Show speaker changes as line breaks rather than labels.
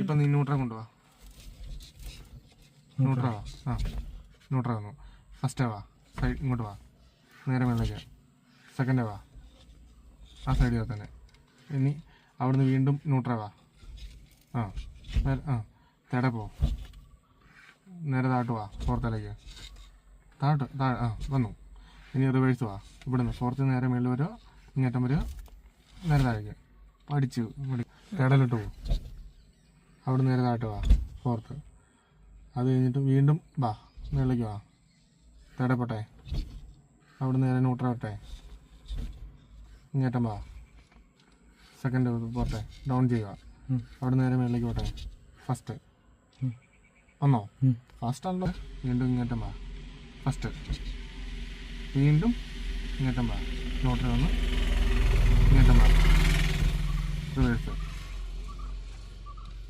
ഇപ്പം നീ ന്യൂട്ര കൊണ്ടുപോവാ. ന്യൂട്ര വാ. ആ ന്യൂട്ര വന്നു. ഫസ്റ്റ് വാ, സൈഡ് ഇങ്ങോട്ട് വാ, നേരെ മേളിലേക്ക്. സെക്കൻഡ് വാ, ആ സൈഡിൽ തന്നെ. ഇനി അവിടുന്ന് വീണ്ടും ന്യൂട്ര വാ. ആ ആ തേടെ പോ, നേരെ താട്ട് വാ, ഫോർത്തിലേക്ക് താഴെ. ആ വന്നു. ഇനി റിവേഴ്സ് വാ. ഇവിടുന്ന് ഫോർത്ത് നേരെ മേളിൽ വരിക, ഇങ്ങേറ്റം വരിക, നേരെ താഴേക്ക് പഠിച്ചു. തേടലിട്ട് പോകും. അവിടെ നേരെ താട്ട് വാ, ഫോർത്ത്. അത് കഴിഞ്ഞിട്ട് വീണ്ടും വാ, മേളിലേക്ക് വാ, തേടപ്പെട്ടെ. അവിടെ നേരെ ന്യൂട്ര വട്ടെ, ഇങ്ങേറ്റം വാ, സെക്കൻഡ് പോട്ടെ, ഡൗൺ ചെയ്യുക. അവിടെ നേരെ മേളിലേക്ക് പോട്ടെ, ഫസ്റ്റ് വന്നോ? ഫസ്റ്റ് ആണല്ലോ. വീണ്ടും ഇങ്ങേറ്റം വാ, ഫസ്റ്റ്. വീണ്ടും ഇങ്ങേറ്റം വാ, ന്യൂട്ര വന്ന് ഇങ്ങേറ്റം വാ, റിവേഴ്സ്.